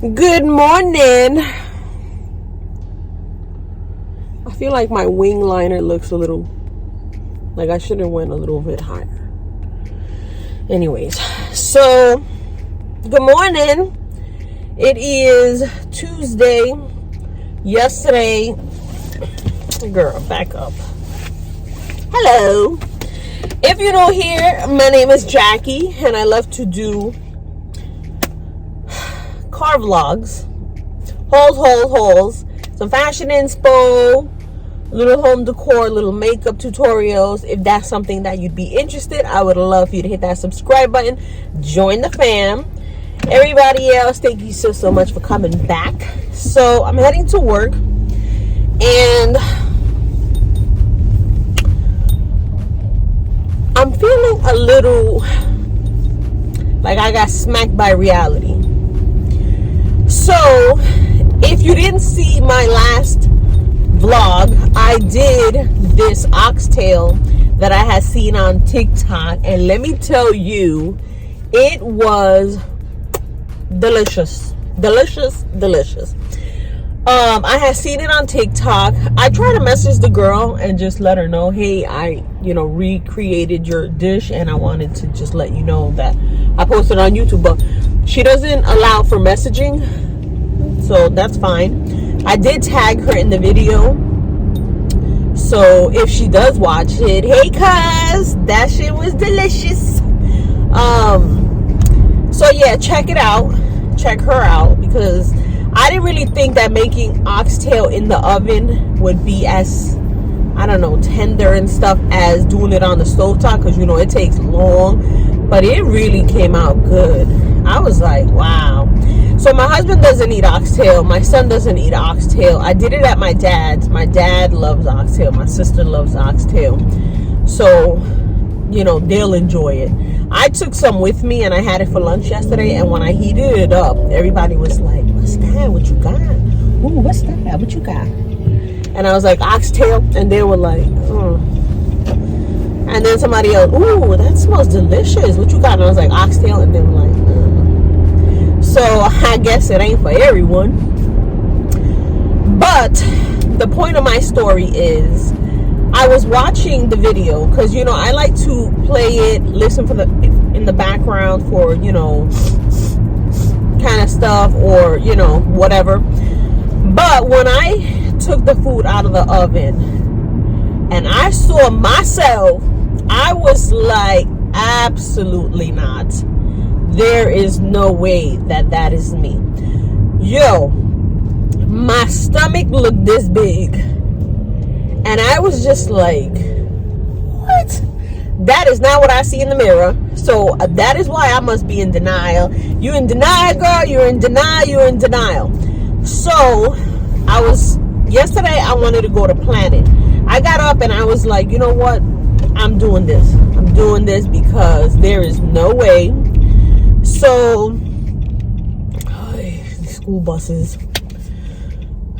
Good morning. I feel like my wing liner looks a little, like I should have went a little bit higher. Anyways, so good morning. It is Tuesday. Yesterday, girl, back up. Hello. If you're not here, my name is Jackie, and I love to do car vlogs, hauls, some fashion inspo, little home decor, little makeup tutorials. If that's something that you'd be interested, I would love for you to hit that subscribe button, join the fam. Everybody else, thank you so much for coming back. So I'm heading to work, and I'm feeling a little like I got smacked by reality. So, if you didn't see my last vlog, I did this oxtail that I had seen on TikTok, and let me tell you, it was delicious. I had seen it on TikTok. I tried to message the girl and just let her know, hey, I recreated your dish, and I wanted to just let you know that I posted on YouTube, but she doesn't allow for messaging, so that's fine. I did tag her in the video, so if she does watch it, hey cuz, that shit was delicious. So yeah, check it out, check her out, because I didn't really think that making oxtail in the oven would be as, I don't know, tender and stuff as doing it on the stovetop, because it takes long, but it really came out good. I was like, wow. So my husband doesn't eat oxtail, my son doesn't eat oxtail. I did it at my dad's. My dad loves oxtail, my sister loves oxtail, so they'll enjoy it. I took some with me and I had it for lunch yesterday, and when I heated it up, everybody was like, what's that? What you got? Ooh, what's that? What you got? And I was like, oxtail, and they were like, And then somebody else, ooh, that smells delicious. What you got? And I was like, oxtail, and they were like, So I guess it ain't for everyone. But the point of my story is, I was watching the video because I like to play it, listen for in the background for kind of stuff, or whatever. But when I took the food out of the oven and I saw myself, I was like, absolutely not. There is no way that is me. My stomach looked this big. And I was just like, what? That is not what I see in the mirror. So that is why I must be in denial. You in denial, girl. You're in denial. You're in denial. So yesterday I wanted to go to Planet. I got up and I was like, you know what? I'm doing this. I'm doing this because there is no way. So, these school buses.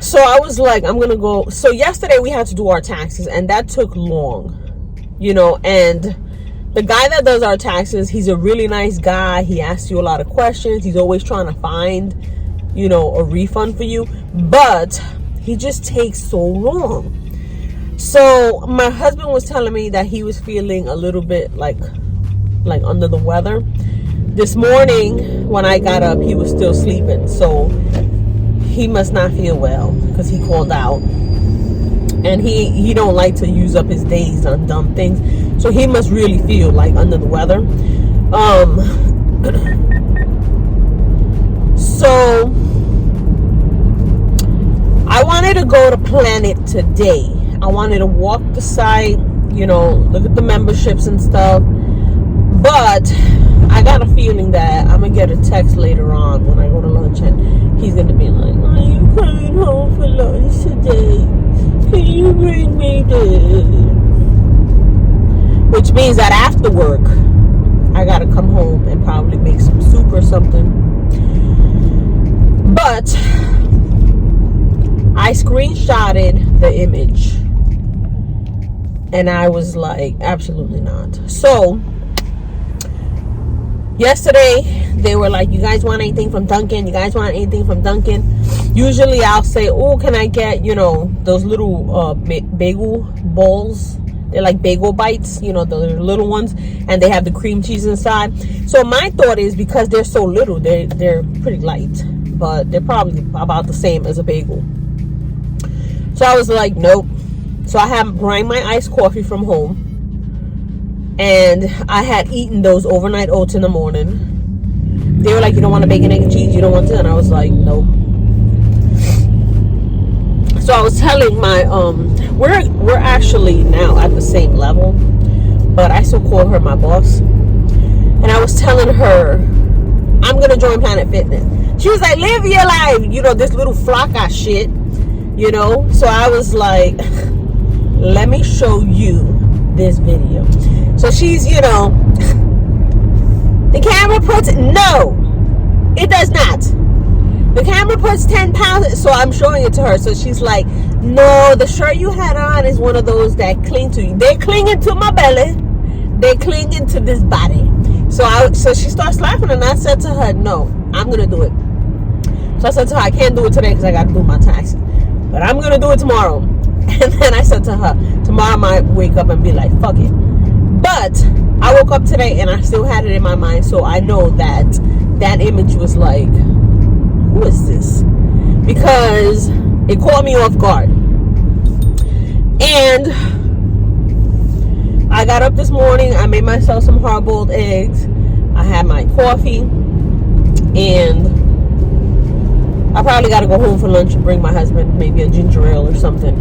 So I was like, I'm going to go. So yesterday we had to do our taxes, and that took long, and the guy that does our taxes, he's a really nice guy. He asks you a lot of questions. He's always trying to find, a refund for you, but he just takes so long. So my husband was telling me that he was feeling a little bit like under the weather. This morning when I got up, he was still sleeping. So he must not feel well because he called out, and he don't like to use up his days on dumb things, so he must really feel like under the weather. So I wanted to go to Planet today. I wanted to walk the site, look at the memberships and stuff, but I got a feeling that I'm gonna get a text later on when I go to lunch, and he's gonna be like, are you coming home for lunch today? Can you bring me this? Which means that after work, I gotta come home and probably make some soup or something. But I screenshotted the image, and I was like, absolutely not. So Yesterday, they were like, you guys want anything from Dunkin'? You guys want anything from Dunkin'? Usually, I'll say, oh, can I get, those little bagel balls? They're like bagel bites, the little ones, and they have the cream cheese inside. So my thought is, because they're so little, they're pretty light, but they're probably about the same as a bagel. So I was like, nope. So I had brought my iced coffee from home, and I had eaten those overnight oats in the morning. They were like, you don't want a bacon, egg, and cheese? You don't want to? And I was like, nope. So I was telling my we're actually now at the same level, but I still call her my boss. And I was telling her, I'm gonna join Planet Fitness. She was like, live your life, this little flocka shit, So I was like, let me show you this video. So she's, the camera puts no, it does not. The camera puts 10 pounds, so I'm showing it to her. So she's like, no, the shirt you had on is one of those that cling to you. They're clinging to my belly. They're clinging to this body. So she starts laughing, and I said to her, no, I'm going to do it. So I said to her, I can't do it today because I got to do my taxes. But I'm going to do it tomorrow. And then I said to her, tomorrow I might wake up and be like, fuck it. But I woke up today, and I still had it in my mind. So I know that image was like, who is this? Because it caught me off guard. And I got up this morning, I made myself some hard-boiled eggs, I had my coffee, and I probably got to go home for lunch and bring my husband maybe a ginger ale or something,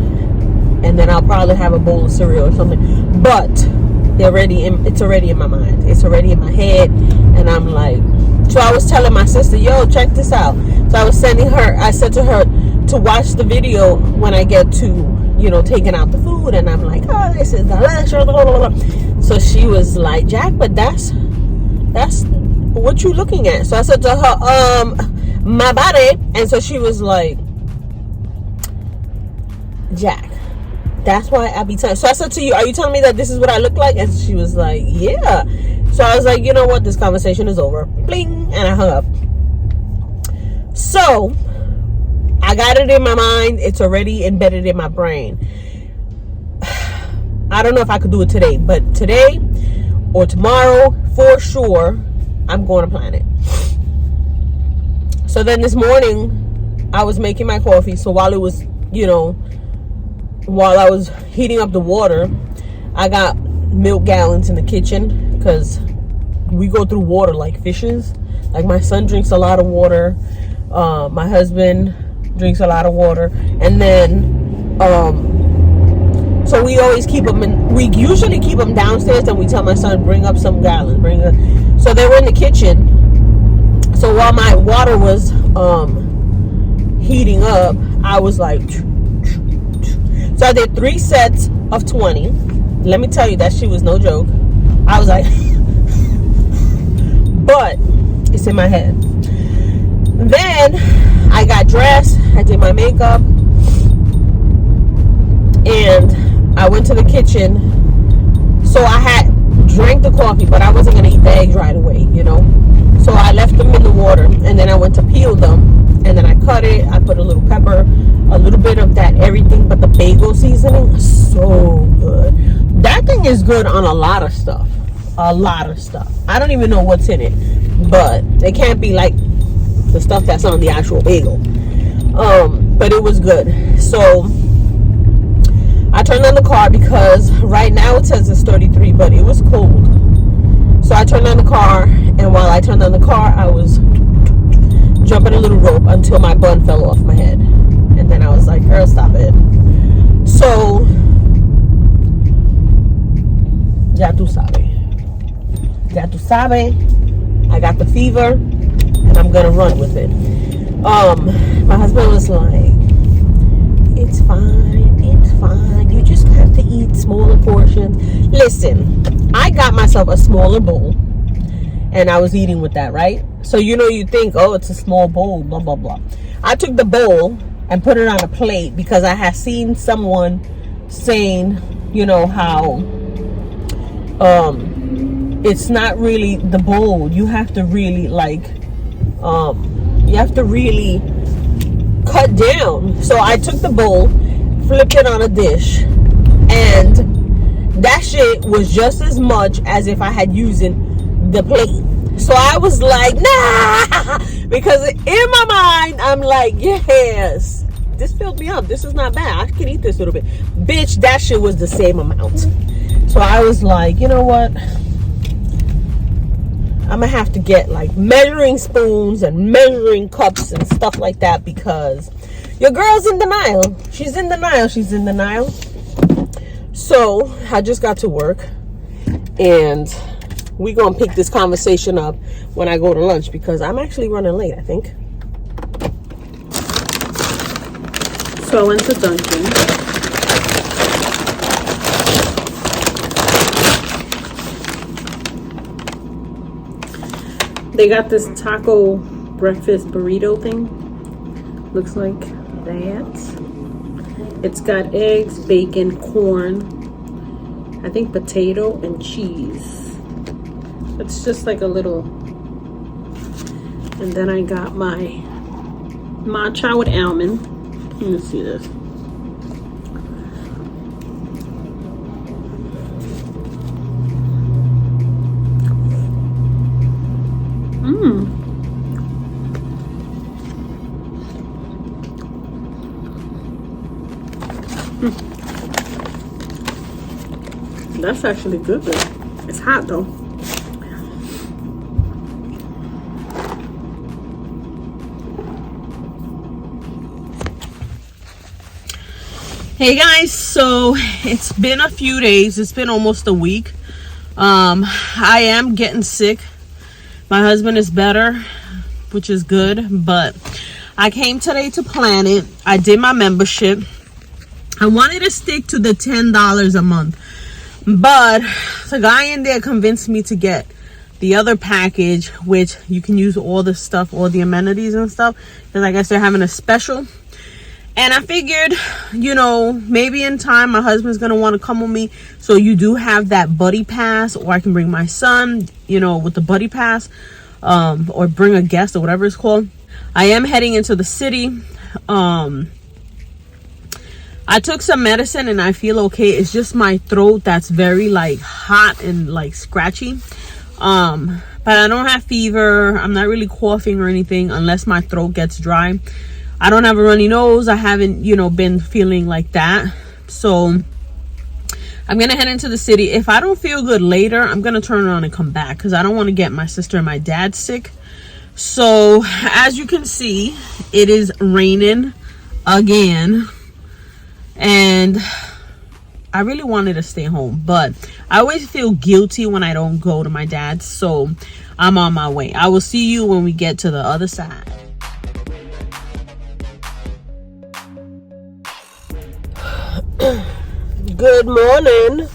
and then I'll probably have a bowl of cereal or something. But it's already in my mind, it's already in my head, and I'm like, so I was telling my sister, yo, check this out. So I said to her to watch the video when I get to, taking out the food. And I'm like, oh, this is delicious. So she was like, Jack, but that's what you looking at? So I said to her, my body. And so she was like, Jack, that's why I be telling. So I said to you, are you telling me that this is what I look like? And she was like, yeah. So I was like, you know what? This conversation is over. Bling. And I hung up. So I got it in my mind. It's already embedded in my brain. I don't know if I could do it today, but today or tomorrow, for sure, I'm going to plan it. So then this morning, I was making my coffee. So while it was, while I was heating up the water, I got milk gallons in the kitchen, because we go through water like fishes. Like, my son drinks a lot of water, my husband drinks a lot of water, and then so we always keep them we usually keep them downstairs, and we tell my son, bring up some gallons, so they were in the kitchen. So while my water was heating up, I was like, so I did 3 sets of 20. Let me tell you, that shit was no joke. I was like, but it's in my head. Then I got dressed, I did my makeup, and I went to the kitchen. So I had drank the coffee, but I wasn't going to eat the eggs right away, So I left them in the water, and then I went to peel them, and then I cut it. I put a little pepper, a little bit of that everything but the bagel seasoning. So good. That thing is good on a lot of stuff. A lot of stuff. I don't even know what's in it, but it can't be like the stuff that's on the actual bagel. But it was good. So I turned on the car, because right now it says it's 33, but it was cold. So I turned on the car, and while I turned on the car, I was jumping a little rope until my bun fell off my head. And then I was like, girl, stop it. So ya tú sabes, I got the fever, and I'm gonna run with it. My husband was like, it's fine, you just have to eat smaller portions. Listen, I got myself a smaller bowl, and I was eating with that, right? So you think, oh, it's a small bowl, blah blah blah. I took the bowl and put it on a plate, because I had seen someone saying, how it's not really the bowl. You have to really like, you have to really cut down. So I took the bowl, flipped it on a dish, and that shit was just as much as if I had using the plate. So I was like, nah, because in my mind, I'm like, yes, this filled me up. This is not bad. I can eat this a little bit. Bitch, that shit was the same amount. So I was like, you know what? I'm gonna have to get like measuring spoons and measuring cups and stuff like that, because your girl's in denial. She's in denial. She's in denial. So I just got to work, and we're gonna pick this conversation up when I go to lunch, because I'm actually running late, I think. So I went to Dunkin'. They got this taco breakfast burrito thing. Looks like that. It's got eggs, bacon, corn, I think potato, and cheese. It's just like a little. And then I got my matcha with almond. Let me see this. That's actually good though. It's hot though. Hey guys, so it's been a few days. It's been almost a week. I am getting sick. My husband is better, which is good, but I came today to Planet. I did my membership. I wanted to stick to the $10 a month, but the guy in there convinced me to get the other package, which you can use all the stuff, all the amenities and stuff, because I guess they're having a special. And I figured, you know, maybe in time my husband's gonna want to come with me, so you do have that buddy pass, or I can bring my son, you know, with the buddy pass, or bring a guest, or whatever it's called. I am heading into the city. I took some medicine and I feel okay. It's just my throat that's very like hot and like scratchy. But I don't have fever. I'm not really coughing or anything unless my throat gets dry. I don't have a runny nose. I haven't, you know, been feeling like that. So I'm going to head into the city. If I don't feel good later, I'm going to turn around and come back, because I don't want to get my sister and my dad sick. So as you can see, it is raining again. And I really wanted to stay home, but I always feel guilty when I don't go to my dad's. So I'm on my way. I will see you when we get to the other side. Good morning.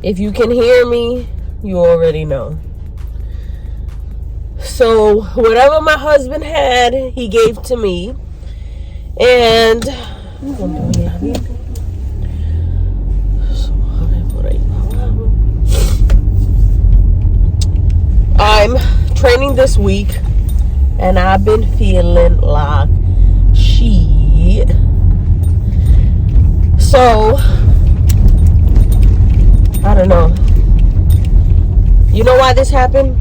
If you can hear me, you already know. So whatever my husband had, he gave to me. And I'm training this week, and I've been feeling like shit. So I don't know. You know why this happened?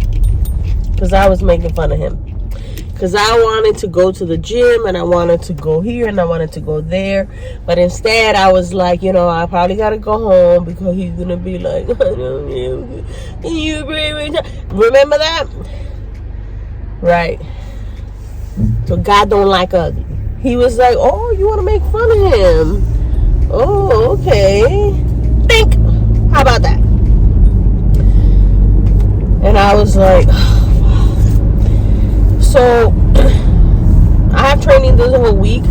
Because I was making fun of him. Because I wanted to go to the gym, and I wanted to go here, and I wanted to go there. But instead, I was like, you know, I probably got to go home, because he's going to be like, can you bring me? Remember that? Right. So God don't like ugly. He was like, oh, you want to make fun of him? Oh, okay. Think. How about that? And I was like, so I have training this whole week,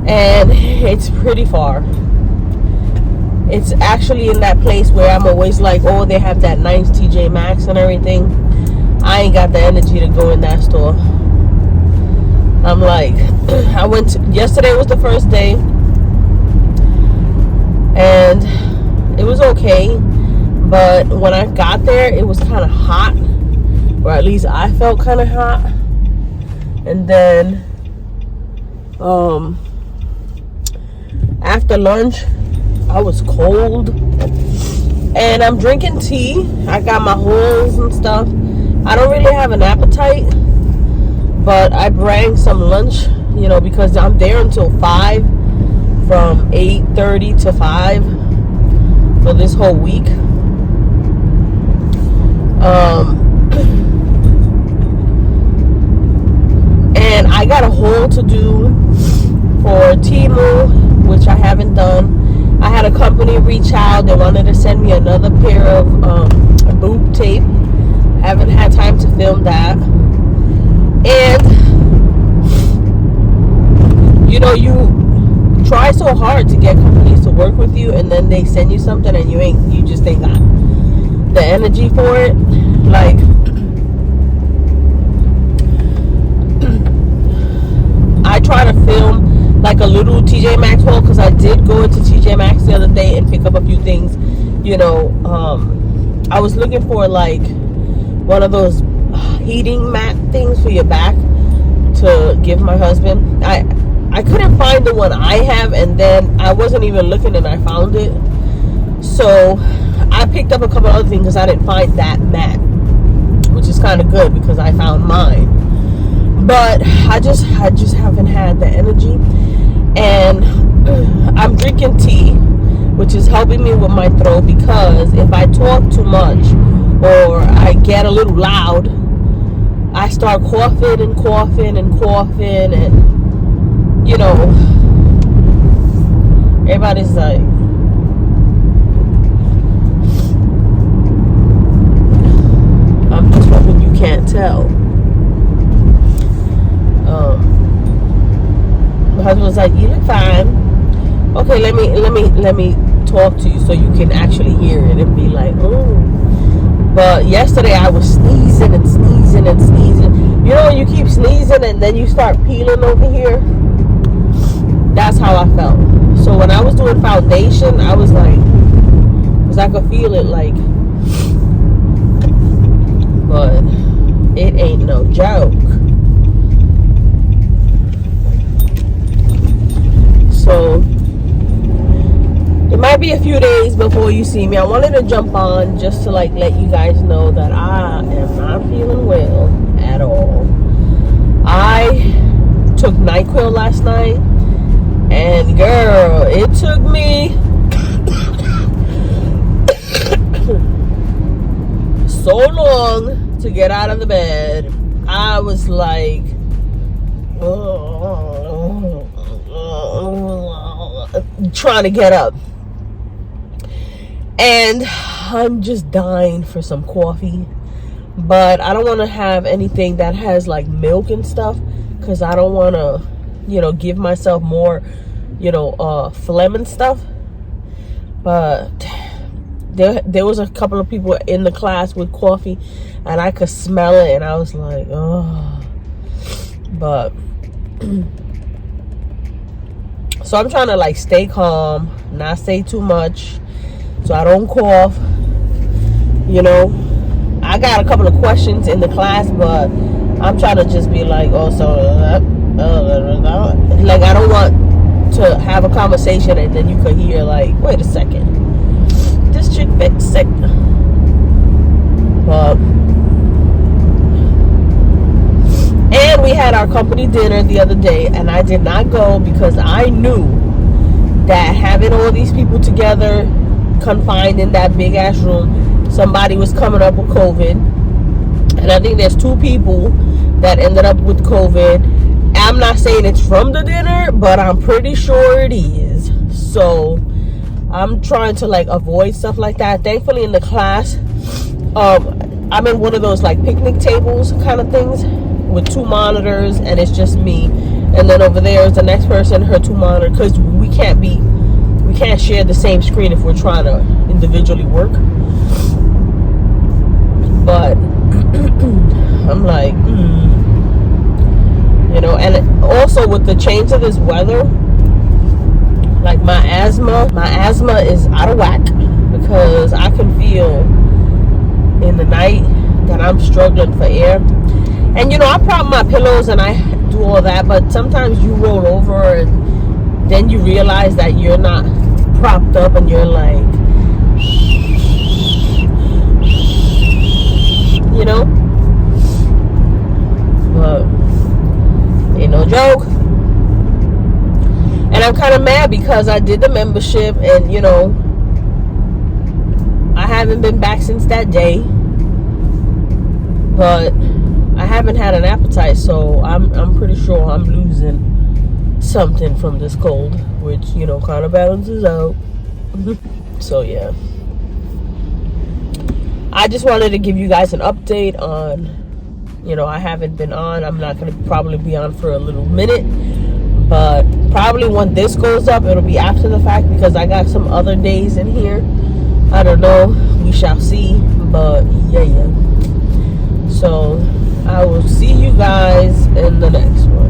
and it's pretty far. It's actually in that place where I'm always like, oh, they have that nice TJ Maxx and everything. I ain't got the energy to go in that store. I'm like, yesterday was the first day. and it was okay. But when I got there, it was kind of hot, or at least I felt kind of hot. And then after lunch, I was cold, and I'm drinking tea. I got my holes and stuff. I don't really have an appetite, but I bring some lunch, because I'm there until 5, from 8:30 to 5 for this whole week. And I got a haul to do for TEMU, which I haven't done. I had a company reach out. They wanted to send me another pair of boob tape. Haven't had time to film that. And you try so hard to get companies to work with you, and then they send you something and you just ain't got the energy for it. Like, I try to film like a little TJ Maxx haul, because I did go into TJ Maxx the other day and pick up a few things. I was looking for like one of those heating mat things for your back to give my husband. I couldn't find the one I have, and then I wasn't even looking and I found it. So I picked up a couple other things because I didn't find that mat, which is kind of good because I found mine. But I just haven't had the energy. And I'm drinking tea, which is helping me with my throat, because if I talk too much or I get a little loud, I start coughing and coughing and coughing, and everybody's like, I'm just hoping you can't tell. My husband was like, "You look fine. Okay, let me talk to you so you can actually hear it," and be like, "Oh." But yesterday I was sneezing and sneezing and sneezing. You keep sneezing and then you start peeling over here. That's how I felt. So when I was doing foundation, I was like, because I could feel it, like, but it ain't no joke. So it might be a few days before you see me. I wanted to jump on just to let you guys know that I am not feeling well at all. I took NyQuil last night, and girl, it took me so long to get out of the bed. I was like, trying to get up, and I'm just dying for some coffee. But I don't want to have anything that has like milk and stuff, because I don't want to give myself more phlegm and stuff. But there was a couple of people in the class with coffee, and I could smell it, and I was like, oh. But so I'm trying to stay calm, not say too much, so I don't cough. I got a couple of questions in the class, but I'm trying to just be like, oh, so like, I don't want to have a conversation and then you could hear like, wait a second, this chick sick. But and we had our company dinner the other day, and I did not go because I knew that having all these people together, confined in that big ass room, somebody was coming up with COVID. And I think there's 2 people that ended up with COVID. I'm not saying it's from the dinner, but I'm pretty sure it is. So I'm trying to avoid stuff like that. Thankfully in the class, I'm in one of those picnic tables kind of things with 2 monitors, and it's just me. And then over there is the next person, her 2 monitors, because we can't share the same screen if we're trying to individually work. But I'm like, and also with the change of this weather, Like my asthma is out of whack, because I can feel in the night that I'm struggling for air. And you know, I prop my pillows and I do all that, but sometimes you roll over and then you realize that you're not propped up and you're like, you know. But ain't no joke. And I'm kind of mad because I did the membership and, you know, I haven't been back since that day. But I haven't had an appetite, so I'm pretty sure I'm losing something from this cold, which, you know, kind of balances out. So yeah, I just wanted to give you guys an update on, you know, I haven't been on. I'm not going to probably be on for a little minute, but probably when this goes up, it'll be after the fact, because I got some other days in here. I don't know, we shall see. But yeah. So I will see you guys in the next one.